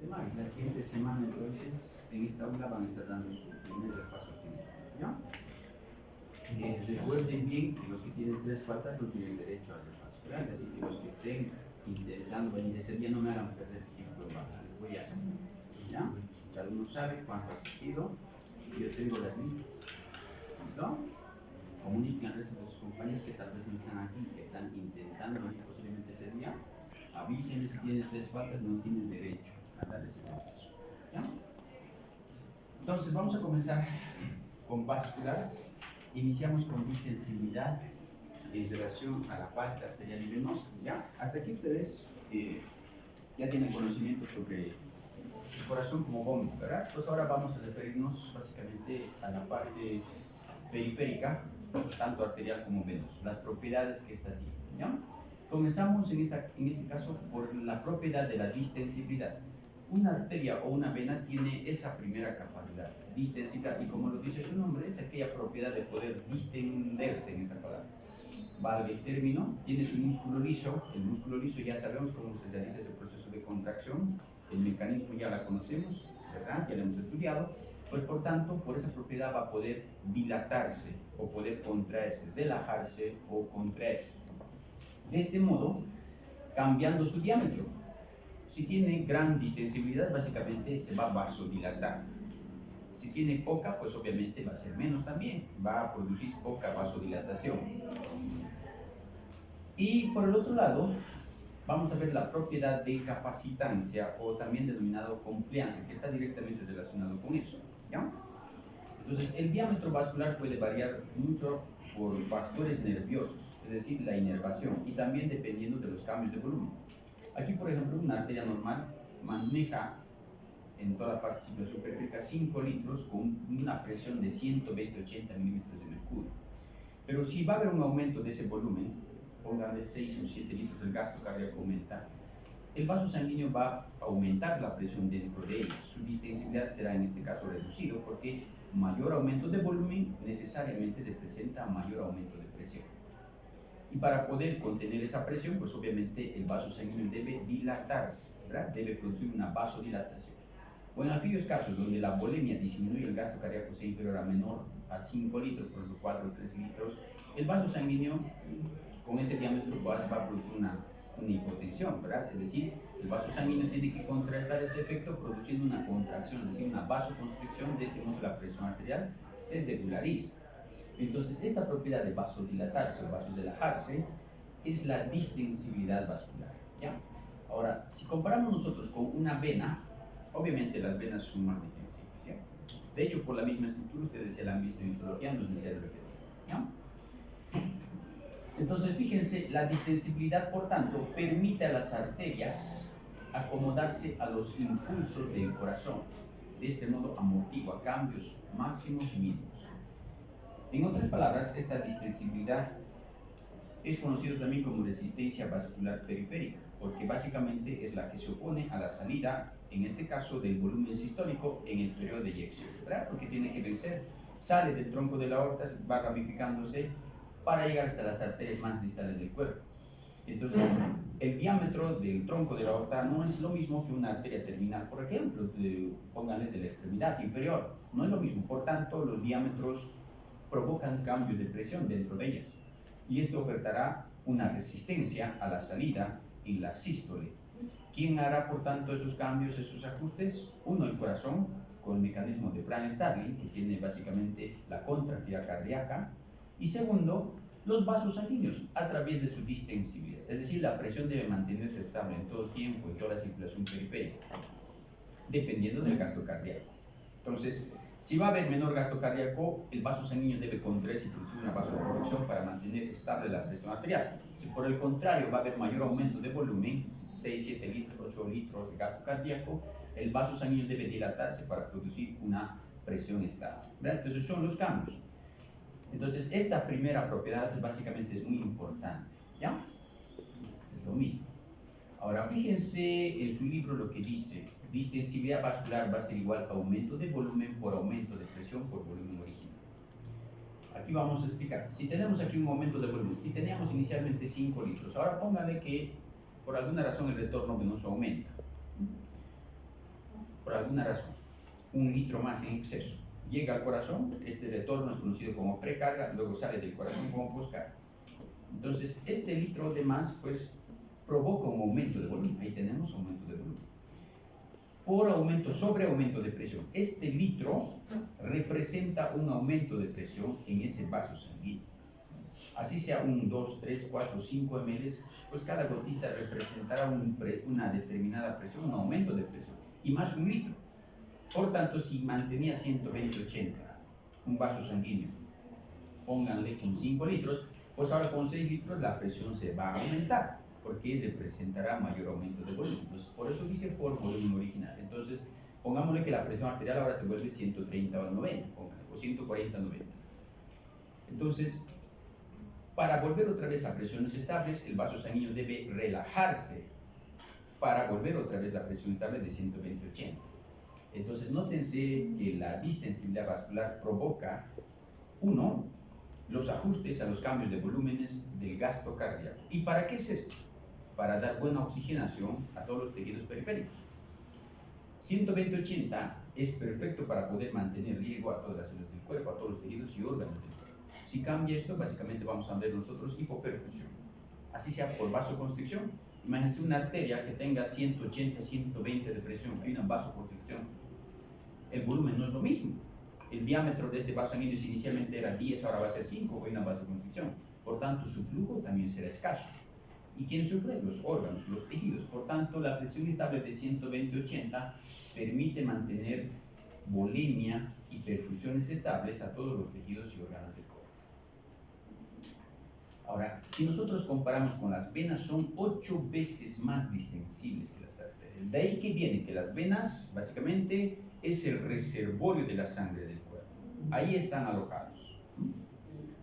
tema. Y la siguiente semana, entonces, en esta aula van a estar dando su primer repaso final, ¿ya? Recuerden bien que los que tienen 3 faltas no tienen derecho al repaso, ¿verdad? Así que los que estén intentando venir ese día no me hagan perder tiempo en bajar, les voy a hacer, ¿ya? Cada uno sabe cuánto ha asistido y yo tengo las listas, ¿listo? Comuniquen al resto de sus compañeros que tal vez no están aquí, que están intentando venir posiblemente ese día. Avísenles si tienen 3 faltas, no tienen derecho a darles ese repaso, ¿ya? Entonces vamos a comenzar con vascular. Iniciamos con distensibilidad en relación a la falta arterial y venosa, ¿ya? Hasta aquí ustedes ya tienen conocimiento sobre el corazón como bomba, ¿verdad? Pues ahora vamos a referirnos básicamente a la parte periférica, tanto arterial como venosa, las propiedades que esta tiene, ¿ya? Comenzamos en este caso por la propiedad de la distensibilidad. Una arteria o una vena tiene esa primera capacidad, distensibilidad, y como lo dice su nombre, es aquella propiedad de poder distenderse en esta palabra. Valga el término, tiene su músculo liso, el músculo liso ya sabemos cómo se realiza ese proceso de contracción, el mecanismo ya la conocemos, ¿verdad? Ya lo hemos estudiado, pues por tanto, por esa propiedad va a poder dilatarse o poder contraerse, relajarse o contraerse. De este modo, cambiando su diámetro. Si tiene gran distensibilidad, básicamente se va a vasodilatar. Si tiene poca, pues obviamente va a ser menos también, va a producir poca vasodilatación. Y por el otro lado, vamos a ver la propiedad de capacitancia o también denominado compliance, que está directamente relacionado con eso, ¿ya? Entonces, el diámetro vascular puede variar mucho por factores nerviosos, es decir, la inervación, y también dependiendo de los cambios de volumen. Aquí, por ejemplo, una arteria normal maneja en toda la parte superficial 5 litros con una presión de 120-80 milímetros de mercurio. Pero si va a haber un aumento de ese volumen, póngale 6 o 7 litros, el gasto cardíaco aumenta, el vaso sanguíneo va a aumentar la presión dentro de ella. Su distensibilidad será en este caso reducido porque mayor aumento de volumen necesariamente representa mayor aumento de presión. Y para poder contener esa presión, pues obviamente el vaso sanguíneo debe dilatarse, ¿verdad? Debe producir una vasodilatación. O en aquellos casos donde la volemia disminuye, el gasto cardíaco sea inferior a menor a 5 litros, por ejemplo 4 o 3 litros, el vaso sanguíneo con ese diámetro va a producir una hipotensión, ¿verdad? Es decir, el vaso sanguíneo tiene que contrarrestar ese efecto produciendo una contracción, es decir, una vasoconstricción. De este modo la presión arterial se regulariza. Entonces, esta propiedad de vasodilatarse o vasodelajarse es la distensibilidad vascular, ¿ya? Ahora, si comparamos nosotros con una vena, obviamente las venas son más distensibles, ¿ya? De hecho, por la misma estructura, ustedes ya la han visto en histología, no es necesario repetir, ¿ya? Entonces, fíjense, la distensibilidad, por tanto, permite a las arterias acomodarse a los impulsos del corazón. De este modo, amortigua cambios máximos y mínimos. En otras palabras, esta distensibilidad es conocida también como resistencia vascular periférica, porque básicamente es la que se opone a la salida, en este caso, del volumen sistólico en el periodo de eyección, ¿verdad? Porque tiene que vencer, sale del tronco de la aorta, va ramificándose para llegar hasta las arterias más distales del cuerpo. Entonces, el diámetro del tronco de la aorta no es lo mismo que una arteria terminal, por ejemplo, pónganle de la extremidad inferior, no es lo mismo. Por tanto, los diámetros provocan cambios de presión dentro de ellas, y esto ofertará una resistencia a la salida en la sístole. ¿Quién hará, por tanto, esos cambios, esos ajustes? Uno, el corazón, con el mecanismo de Bryan-Starling, que tiene básicamente la contractilidad cardíaca, y segundo, los vasos sanguíneos, a través de su distensibilidad, es decir, la presión debe mantenerse estable en todo tiempo, en toda la circulación periférica, dependiendo del gasto cardíaco. Entonces, si va a haber menor gasto cardíaco, el vaso sanguíneo debe contraerse y producir una vasoconstricción para mantener estable la presión arterial. Si por el contrario va a haber mayor aumento de volumen, 6, 7 litros, 8 litros de gasto cardíaco, el vaso sanguíneo debe dilatarse para producir una presión estable, ¿verdad? Entonces son los cambios. Entonces esta primera propiedad pues, básicamente es muy importante, ¿ya? Es lo mismo. Ahora fíjense en su libro lo que dice: distensibilidad vascular va a ser igual a aumento de volumen por aumento de presión por volumen original. Aquí vamos a explicar. Si tenemos aquí un aumento de volumen, si teníamos inicialmente 5 litros, ahora póngale que por alguna razón el retorno venoso aumenta. alguna razón, un litro más en exceso llega al corazón, este retorno es conocido como precarga, luego sale del corazón como poscarga. Entonces, este litro de más, pues, provoca un aumento de volumen. Ahí tenemos aumento de volumen. Por aumento, sobre aumento de presión. Este litro representa un aumento de presión en ese vaso sanguíneo. Así sea un 2, 3, 4, 5 ml, pues cada gotita representará una determinada presión, un aumento de presión, y más un litro. Por tanto, si mantenía 120-80, un vaso sanguíneo, pónganle con 5 litros, pues ahora con 6 litros la presión se va a aumentar, porque representará mayor aumento de volumen. Entonces, por eso dice por volumen original. Entonces, pongámosle que la presión arterial ahora se vuelve 130 o 90, o 140 90. Entonces, para volver otra vez a presiones estables, el vaso sanguíneo debe relajarse para volver otra vez a la presión estable de 120-80. Entonces, nótense que la distensibilidad vascular provoca, uno, los ajustes a los cambios de volúmenes del gasto cardíaco. ¿Y para qué es esto? Para dar buena oxigenación a todos los tejidos periféricos. 120-80 es perfecto para poder mantener riego a todas las células del cuerpo, a todos los tejidos y órganos del cuerpo. Si cambia esto, básicamente vamos a ver nosotros hipoperfusión. Así sea por vasoconstricción. Imagínense una arteria que tenga 180-120 de presión, hay una vasoconstricción. El volumen no es lo mismo. El diámetro de este vaso sanguíneo inicialmente era 10, ahora va a ser 5, hay una vasoconstricción. Por tanto, su flujo también será escaso. ¿Y quién sufre? Los órganos, los tejidos. Por tanto, la presión estable de 120-80 permite mantener volemia y perfusiones estables a todos los tejidos y órganos del cuerpo. Ahora, si nosotros comparamos con las venas, son 8 veces más distensibles que las arterias. De ahí que viene que las venas, básicamente, es el reservorio de la sangre del cuerpo. Ahí están alojados.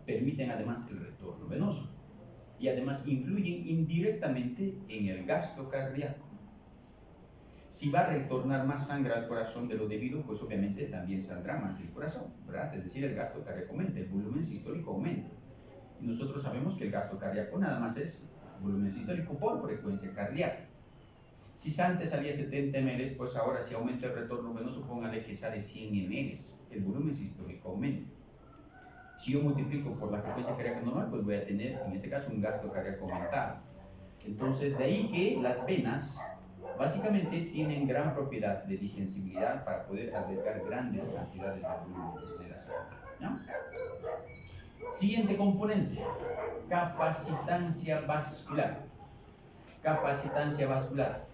Permiten además el retorno venoso. Y además influyen indirectamente en el gasto cardíaco. Si va a retornar más sangre al corazón de lo debido, pues obviamente también saldrá más del corazón, ¿verdad? Es decir, el gasto cardíaco aumenta, el volumen sistólico aumenta. Y nosotros sabemos que el gasto cardíaco nada más es volumen sistólico por frecuencia cardíaca. Si antes salía 70 ml, pues ahora si aumenta el retorno venoso, póngale que sale 100 ml. El volumen sistólico aumenta. Si yo multiplico por la frecuencia cardíaca normal, pues voy a tener, en este caso, un gasto cardíaco aumentado. Entonces, de ahí que las venas, básicamente, tienen gran propiedad de distensibilidad para poder albergar grandes cantidades de volumen de la sangre, ¿no? Siguiente componente, capacitancia vascular. Capacitancia vascular,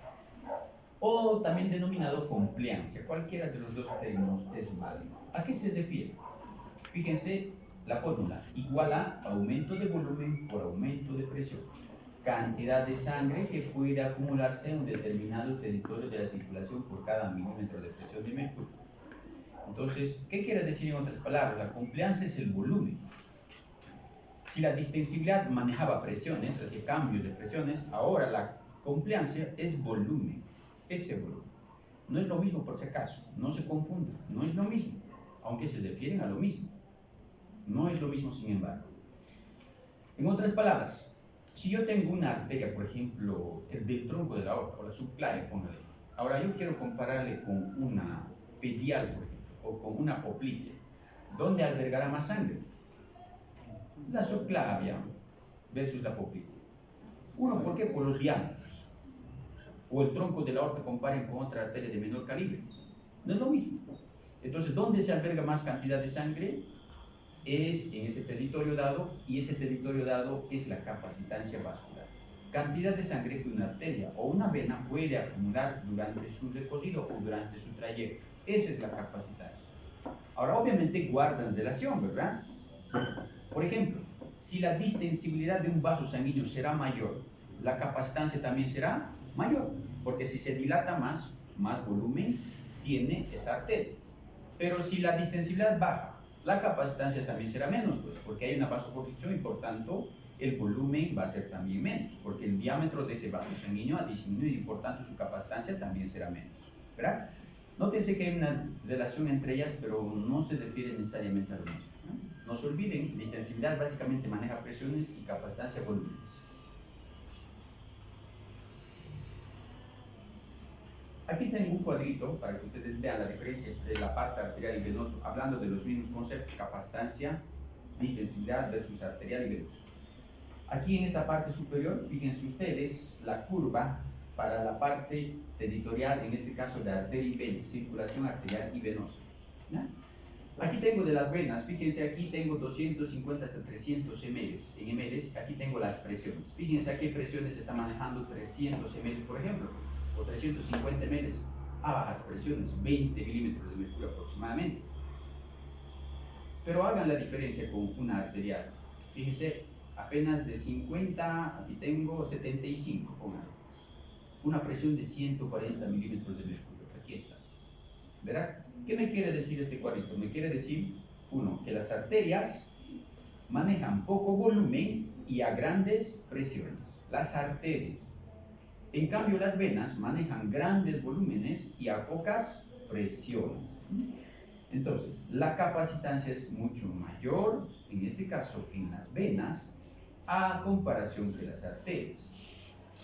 o también denominado compliancia. Cualquiera de los dos términos es válido. ¿A qué se refiere? Fíjense la fórmula, igual a aumento de volumen por aumento de presión. Cantidad de sangre que puede acumularse en un determinado territorio de la circulación por cada milímetro de presión de mercurio. Entonces, ¿qué quiere decir en otras palabras? La compliancia es el volumen. Si la distensibilidad manejaba presiones, hacía cambios de presiones, ahora la compliancia es volumen, ese volumen. No es lo mismo por si acaso, no se confunda, no es lo mismo, aunque se refieren a lo mismo. No es lo mismo, sin embargo. En otras palabras, si yo tengo una arteria, por ejemplo, el del tronco de la aorta, o la subclavia, póngale. Ahora yo quiero compararle con una pedial, por ejemplo, o con una poplitea. ¿Dónde albergará más sangre? La subclavia versus la poplitea. Uno, ¿por qué? Por los diámetros. O el tronco de la aorta comparen con otra arteria de menor calibre. No es lo mismo. Entonces, ¿dónde se alberga más cantidad de sangre? Es en ese territorio dado, y ese territorio dado es la capacitancia vascular. Cantidad de sangre que una arteria o una vena puede acumular durante su recorrido o durante su trayecto. Esa es la capacitancia. Ahora, obviamente guardan relación, ¿verdad? Por ejemplo, si la distensibilidad de un vaso sanguíneo será mayor, la capacitancia también será mayor, porque si se dilata más volumen tiene esa arteria. Pero si la distensibilidad baja, la capacitancia también será menos, pues, porque hay una vasoconstricción y por tanto el volumen va a ser también menos, porque el diámetro de ese vaso sanguíneo ha disminuido y por tanto su capacitancia también será menos, ¿verdad? Nótense que hay una relación entre ellas, pero no se refiere necesariamente a lo mismo, ¿no? No se olviden, distensibilidad básicamente maneja presiones y capacitancia volúmenes. 。 . 。 。 。 。 . 。 . 。 . 。 . 。 . 。 . 。 . 。 . 。 . 。 . 。 . 。 . 。 . 。 . 。 . 。 . 。 . 。 . 。 . 。 . 。 . 。 . 。 . 。 . 。 . 。Aquí está en un cuadrito para que ustedes vean la diferencia entre la parte arterial y venoso, hablando de los mismos conceptos, capacitancia, distensibilidad versus arterial y venoso. Aquí en esta parte superior, fíjense ustedes la curva para la parte territorial, en este caso de arteria y vena, circulación arterial y venosa. ¿Ya? Aquí tengo de las venas, fíjense, aquí tengo 250 hasta 300 ml. En ml, aquí tengo las presiones. Fíjense a qué presiones se está manejando 300 ml, por ejemplo, o 350 ml. A bajas presiones, 20 milímetros de mercurio aproximadamente. Pero hagan la diferencia con una arterial. Fíjense, apenas de 50, aquí tengo 75, pónganlo. Una presión de 140 milímetros de mercurio, aquí está. ¿Verdad? ¿Qué me quiere decir este cuadrito? Me quiere decir, uno, que las arterias manejan poco volumen y a grandes presiones. Las arterias. En cambio, las venas manejan grandes volúmenes y a pocas presiones. Entonces, la capacitancia es mucho mayor, en este caso, en las venas, a comparación de las arterias.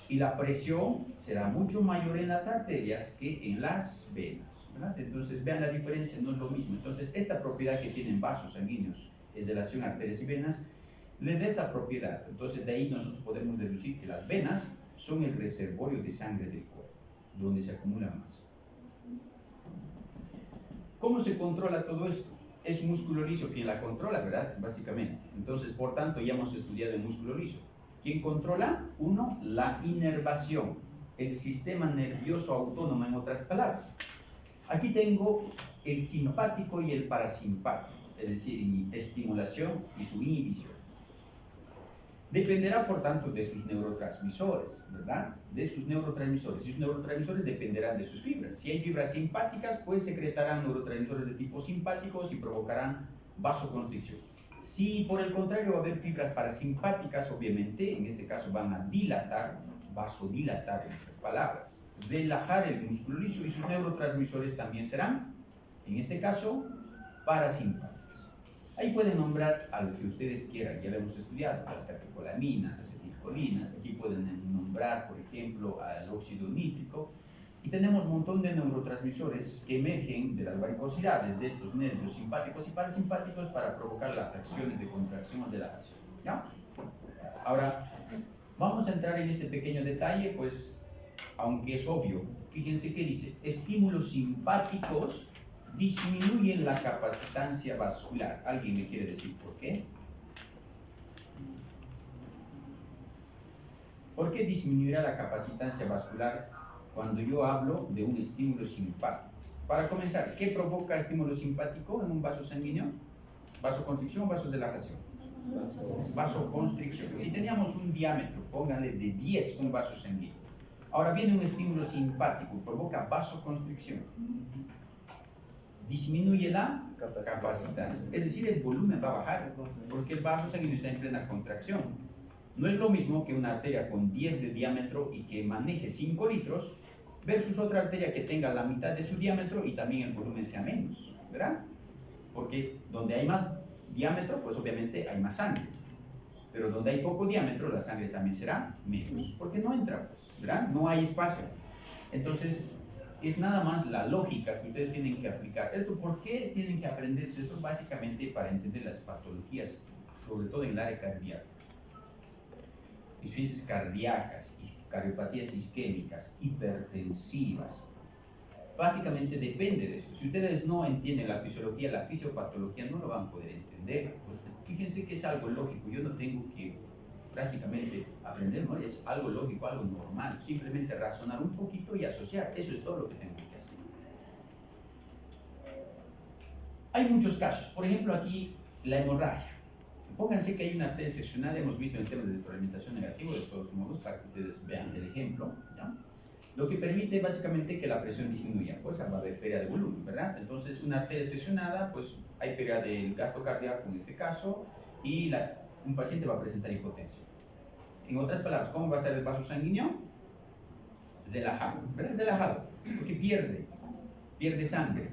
Y la presión será mucho mayor en las arterias que en las venas, ¿verdad? Entonces, vean la diferencia, no es lo mismo. Entonces, esta propiedad que tienen vasos sanguíneos, es relación arterias y venas, le da esta propiedad. Entonces, de ahí nosotros podemos deducir que las venas son el reservorio de sangre del cuerpo, donde se acumula más. ¿Cómo se controla todo esto? Es músculo liso quien la controla, ¿verdad? Básicamente. Entonces, por tanto, ya hemos estudiado el músculo liso. ¿Quién controla? Uno, la inervación, el sistema nervioso autónomo, en otras palabras. Aquí tengo el simpático y el parasimpático, es decir, estimulación y su inhibición. Dependerá, por tanto, de sus neurotransmisores, ¿verdad? De sus neurotransmisores. Y sus neurotransmisores dependerán de sus fibras. Si hay fibras simpáticas, pues secretarán neurotransmisores de tipo simpáticos y provocarán vasoconstricción. Si por el contrario va a haber fibras parasimpáticas, obviamente, en este caso van a dilatar, vasodilatar, en otras palabras, relajar el músculo liso, y sus neurotransmisores también serán, en este caso, parasimpáticos. Ahí pueden nombrar a lo que ustedes quieran, ya lo hemos estudiado, las catecolaminas, acetilcolinas, aquí pueden nombrar, por ejemplo, al óxido nítrico, y tenemos un montón de neurotransmisores que emergen de las varicosidades de estos nervios simpáticos y parasimpáticos para provocar las acciones de contracción o relajación. ¿Ya? Ahora, vamos a entrar en este pequeño detalle, pues, aunque es obvio, fíjense que dice, estímulos simpáticos disminuyen la capacitancia vascular. ¿Alguien me quiere decir por qué? ¿Por qué disminuirá la capacitancia vascular cuando yo hablo de un estímulo simpático? Para comenzar, ¿qué provoca estímulo simpático en un vaso sanguíneo? ¿Vasoconstricción o vasodilatación? Vasoconstricción. Si teníamos un diámetro, pónganle de 10 un vaso sanguíneo. Ahora viene un estímulo simpático, provoca vasoconstricción. Disminuye la capacitancia. Es decir, el volumen va a bajar porque el vaso sanguíneo está en plena contracción. No es lo mismo que una arteria con 10 de diámetro y que maneje 5 litros versus otra arteria que tenga la mitad de su diámetro y también el volumen sea menos, ¿verdad? Porque donde hay más diámetro, pues obviamente hay más sangre. Pero donde hay poco diámetro, la sangre también será menos, porque no entra, pues, ¿verdad? No hay espacio. Entonces, es nada más la lógica que ustedes tienen que aplicar. ¿Esto por qué tienen que aprenderse esto? Básicamente para entender las patologías, sobre todo en el área cardíaca. Insuficiencias cardíacas, cardiopatías isquémicas, hipertensivas. Prácticamente depende de eso. Si ustedes no entienden la fisiología, la fisiopatología, no lo van a poder entender. Pues, fíjense que es algo lógico. Yo no tengo que prácticamente aprender, ¿no? Es algo lógico, algo normal. Simplemente razonar un poquito y asociar. Eso es todo lo que tengo que hacer. Hay muchos casos. Por ejemplo, aquí la hemorragia. Pónganse que hay una arteria seccional. Hemos visto en sistemas de retroalimentación negativo, de todos modos, para que ustedes vean el ejemplo, ¿ya? Lo que permite básicamente que la presión disminuya, pues va a haber pérdida de volumen, ¿verdad? Entonces, una arteria seccionada, pues hay pérdida del gasto cardíaco en este caso, y un paciente va a presentar hipotensión. En otras palabras, ¿cómo va a estar el vaso sanguíneo? Relajado, ¿verdad? Relajado, porque pierde sangre.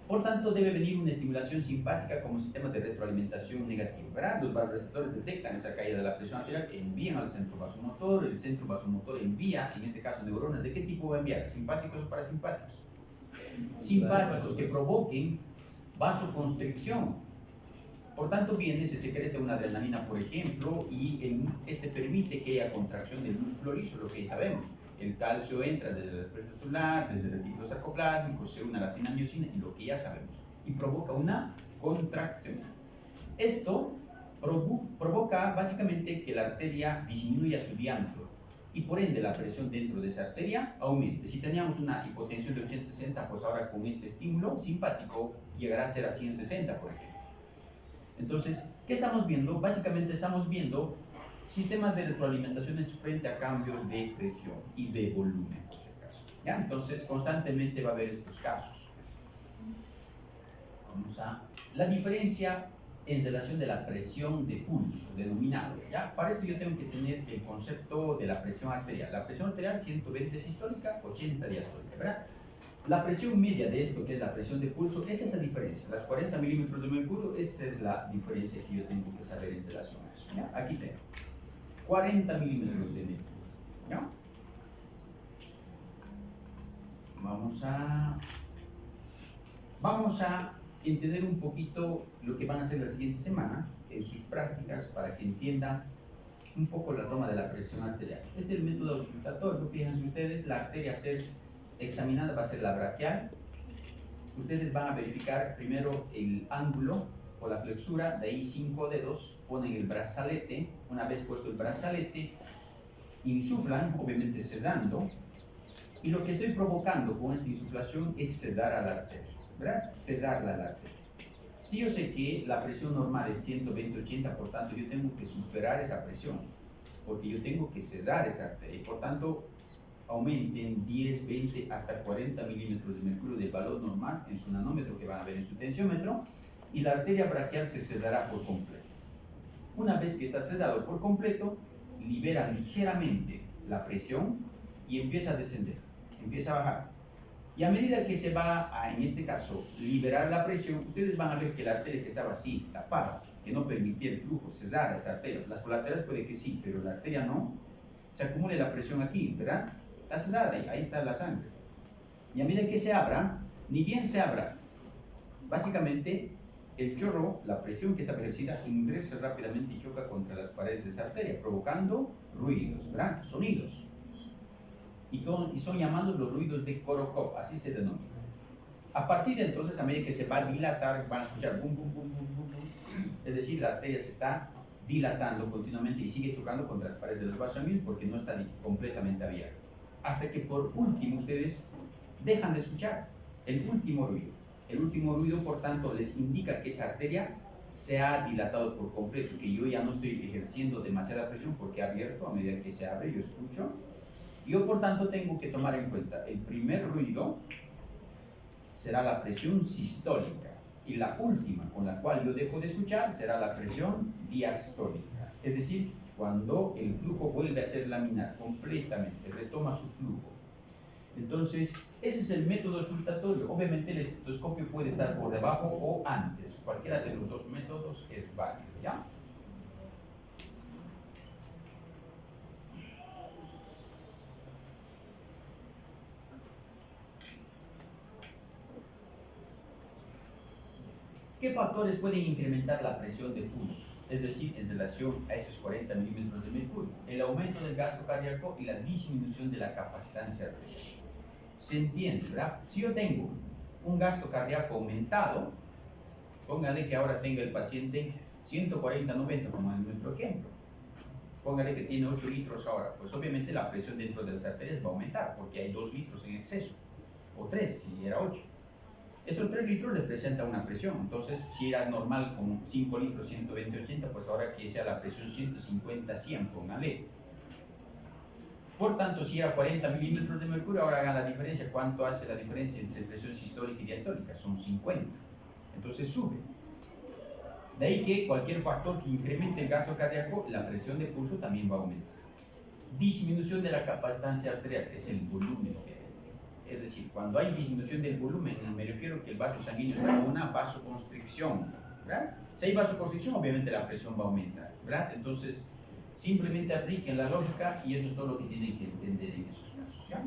Por tanto, debe venir una estimulación simpática como sistema de retroalimentación negativo, ¿verdad? Los vasoreceptores detectan esa caída de la presión arterial, envían al centro vasomotor, el centro vasomotor envía, en este caso neuronas, ¿de qué tipo va a enviar? ¿Simpáticos o parasimpáticos? Simpáticos que provoquen vasoconstricción. Por tanto, viene, se secreta una adrenalina, por ejemplo, y este permite que haya contracción del músculo liso, lo que ya sabemos. El calcio entra desde la respuesta celular, desde el retículo sarcoplásmico, se une a la tinamiosina y lo que ya sabemos. Y provoca una contracción. Esto provoca básicamente que la arteria disminuya su diámetro y por ende la presión dentro de esa arteria aumente. Si teníamos una hipotensión de 80-60, pues ahora con este estímulo simpático llegará a ser a 160, por ejemplo. Entonces, ¿qué estamos viendo? Básicamente estamos viendo sistemas de retroalimentaciones frente a cambios de presión y de volumen, por si acaso. ¿Ya? Entonces, constantemente va a haber estos casos. Vamos a la diferencia en relación de la presión de pulso, denominado. ¿Ya? Para esto yo tengo que tener el concepto de la presión arterial. La presión arterial, 120 sistólica, 80 diastólica, ¿verdad? La presión media de esto, que es la presión de pulso, es esa diferencia. Las 40 milímetros de mercurio, esa es la diferencia que yo tengo que saber en relación a eso. ¿Ya? Aquí tengo 40 milímetros de mercurio. ¿Ya? Vamos a entender un poquito lo que van a hacer la siguiente semana en sus prácticas para que entiendan un poco la toma de la presión arterial. Es el método auscultatorio. Fíjense ustedes, la arteria a ser examinada va a ser la braquial. Ustedes van a verificar primero el ángulo o la flexura, de ahí 5 dedos, ponen el brazalete. Una vez puesto el brazalete, insuflan, obviamente cesando, y lo que estoy provocando con esta insuflación es cesar a la arteria, ¿verdad? Cesarla a la arteria. Si yo sé que la presión normal es 120-80, por tanto yo tengo que superar esa presión, porque yo tengo que cesar esa arteria, y por tanto aumenten 10, 20, hasta 40 milímetros de mercurio del valor normal en su nanómetro que van a ver en su tensiómetro, y la arteria braquial se cesará por completo. Una vez que está cesado por completo, libera ligeramente la presión y empieza a descender, empieza a bajar. Y a medida que se va a, en este caso, liberar la presión, ustedes van a ver que la arteria que estaba así, tapada, que no permitía el flujo, cesar esa arteria. Las colaterales puede que sí, pero la arteria no. Se acumula la presión aquí, ¿verdad? Está cesada, ahí está la sangre. Y a medida que se abra, ni bien se abra, básicamente el chorro, la presión que está ejercida, ingresa rápidamente y choca contra las paredes de esa arteria, provocando ruidos, ¿verdad? Sonidos. Y son llamados los ruidos de Korokop, así se denomina. A partir de entonces, a medida que se va a dilatar, van a escuchar bum, bum, bum, bum, bum, bum. Es decir, la arteria se está dilatando continuamente y sigue chocando contra las paredes de los vasos sanguíneos porque no está completamente abierta. Hasta que por último ustedes dejan de escuchar el último ruido. El último ruido, por tanto, les indica que esa arteria se ha dilatado por completo, que yo ya no estoy ejerciendo demasiada presión porque ha abierto. A medida que se abre, yo escucho. Yo, por tanto, tengo que tomar en cuenta el primer ruido será la presión sistólica y la última con la cual yo dejo de escuchar será la presión diastólica, es decir, cuando el flujo vuelve a ser laminar completamente, retoma su flujo. Entonces, ese es el método auscultatorio. Obviamente el estetoscopio puede estar por debajo o antes, cualquiera de los dos métodos es válido, ¿ya? ¿Qué factores pueden incrementar la presión de pulso? Es decir, en relación a esos 40 milímetros de mercurio. El aumento del gasto cardíaco y la disminución de la capacitancia arterial. ¿Se entiende, verdad? Si yo tengo un gasto cardíaco aumentado, póngale que ahora tenga el paciente 140-90, como en nuestro ejemplo. Póngale que tiene 8 litros ahora. Pues obviamente la presión dentro de las arterias va a aumentar, porque hay 2 litros en exceso. O 3, si era 8. Estos 3 litros representan una presión. Entonces, si era normal con 5 litros, 120-80, pues ahora que sea la presión 150-100, póngale. Por tanto, si era 40 milímetros de mercurio, ahora hagan la diferencia. ¿Cuánto hace la diferencia entre presión sistólica y diastólica? Son 50. Entonces sube. De ahí que cualquier factor que incremente el gasto cardíaco, la presión de pulso también va a aumentar. Disminución de la capacitancia arterial, es el volumen. Es decir, cuando hay disminución del volumen, me refiero que el vaso sanguíneo está en una vasoconstricción, ¿verdad? Si hay vasoconstricción, obviamente la presión va a aumentar, ¿verdad? Entonces, simplemente apliquen la lógica y eso es todo lo que tienen que entender en esos casos, ¿ya?